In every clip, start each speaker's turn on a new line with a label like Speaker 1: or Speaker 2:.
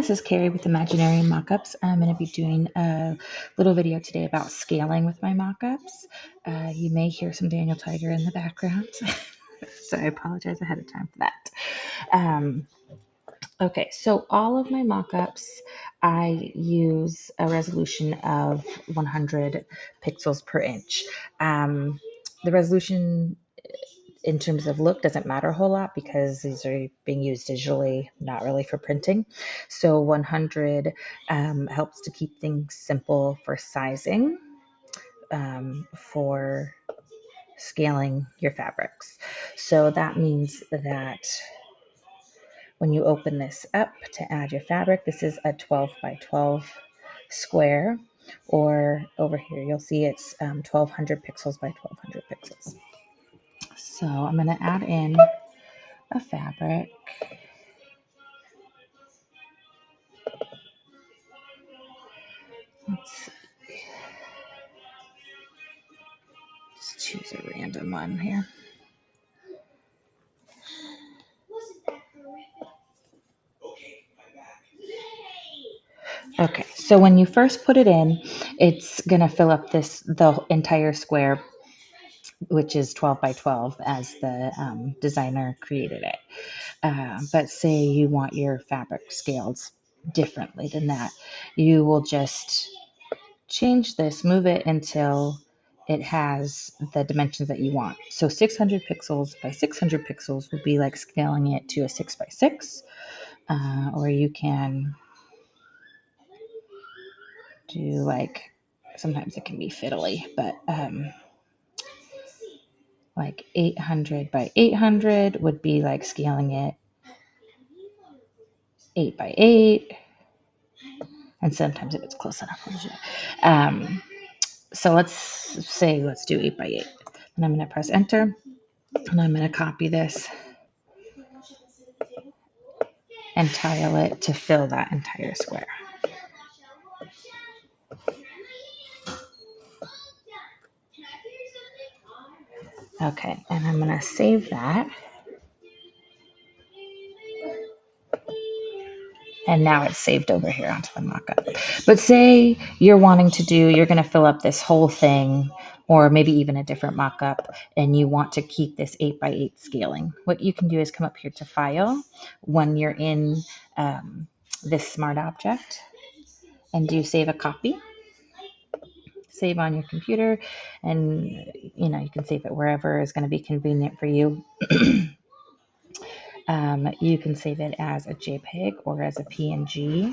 Speaker 1: this is Carrie with Imaginary Mockups. I'm going to be doing a little video today about scaling with my mockups. You may hear some Daniel Tiger in the background, so I apologize ahead of time for that. Okay, so all of my mockups, I use a resolution of 100 pixels per inch. The resolution in terms of look doesn't matter a whole lot because these are being used digitally, not really for printing. So 100 helps to keep things simple for sizing, for scaling your fabrics. So that means that when you open this up to add your fabric, this is a 12 by 12 square, or over here you'll see it's 1200 pixels by 1200 pixels. So I'm going to add in a fabric. Let's see. Just choose a random one here. Okay, so when you first put it in, it's going to fill up the entire square, which is 12 by 12 as the designer created it. But say you want your fabric scaled differently than that, you will just change this, move it until it has the dimensions that you want. So 600 pixels by 600 pixels would be like scaling it to a 6 by 6, or you can do like, sometimes it can be fiddly, but like 800 by 800 would be like scaling it 8 by 8, and sometimes if it's close enough, so let's do 8 by 8, and I'm going to press enter, and I'm going to copy this and tile it to fill that entire square. Okay, and I'm going to save that. And now it's saved over here onto the mockup. But say you're going to fill up this whole thing, or maybe even a different mockup, and you want to keep this 8 by 8 scaling. What you can do is come up here to File when you're in this Smart Object and do Save a Copy. Save on your computer, and you can save it wherever is going to be convenient for you. You can save it as a JPEG or as a PNG.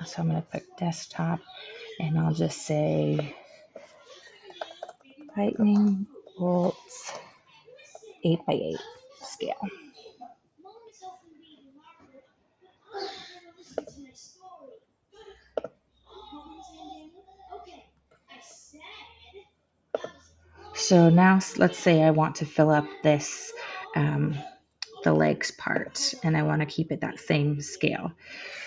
Speaker 1: So I'm going to put desktop, and I'll just say lightning bolts 8 by 8 scale. So now let's say I want to fill up this, the legs part, and I want to keep it that same scale.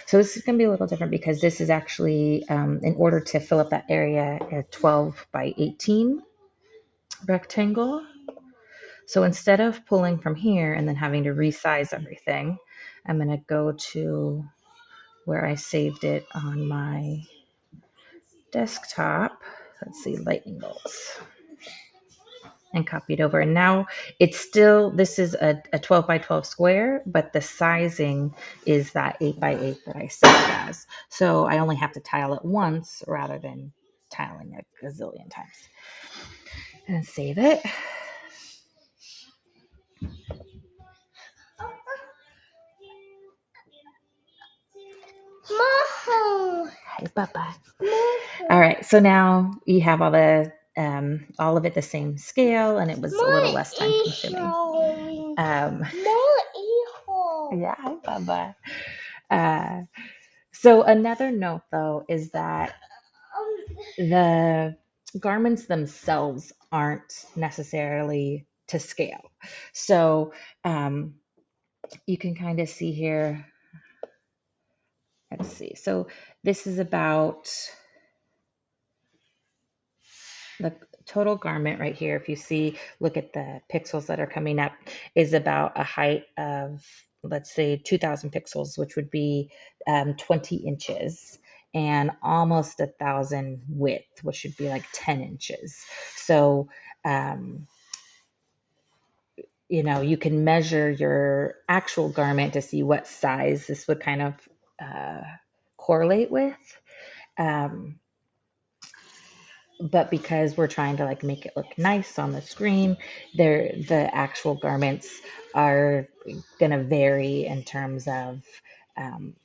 Speaker 1: So this is going to be a little different because this is actually, in order to fill up that area, a 12 by 18 rectangle. So instead of pulling from here and then having to resize everything, I'm going to go to where I saved it on my desktop. Let's see, lightning bolts, and copy it over. And now this is a 12 by 12 square, but the sizing is that 8 by 8 that I saved as. So I only have to tile it once rather than tiling it a gazillion times. And save it. Hey, bye-bye. All right, so now you have all of it the same scale, and it was a little less time consuming. Yeah, hi, bye-bye. So another note, though, is that the garments themselves aren't necessarily to scale. So you can kind of see here. Let's see. So this is about the total garment right here. If you see, look at the pixels that are coming up, is about a height of let's say 2000 pixels, which would be 20 inches, and almost 1000 width, which should be like 10 inches. So, um, you can measure your actual garment to see what size this would kind of uh, correlate with. Um, but because we're trying to like make it look nice on the screen, the actual garments are going to vary in terms of um,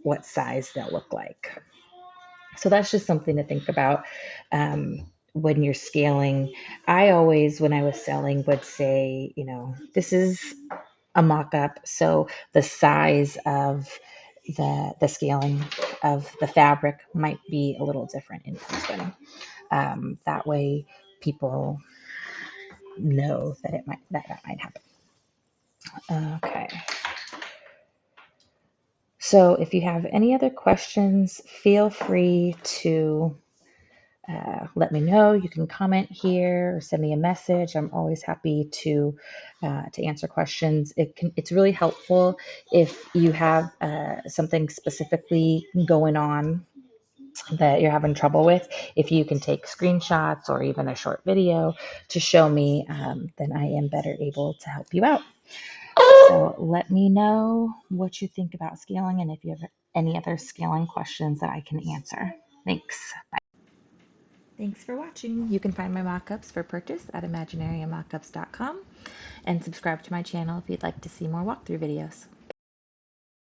Speaker 1: what size they'll look like. So that's just something to think about when you're scaling. I always, when I was selling, would say, this is a mock-up, so the size of the scaling of the fabric might be a little different in person. That way, people know that that might happen. Okay. So if you have any other questions, feel free to let me know. You can comment here or send me a message. I'm always happy to answer questions. It's really helpful if you have something specifically going on that you're having trouble with. If you can take screenshots or even a short video to show me, then I am better able to help you out. So let me know what you think about scaling and if you have any other scaling questions that I can answer. Thanks. Thanks for watching. You can find my mockups for purchase at imaginariamockups.com and subscribe to my channel if you'd like to see more walkthrough videos.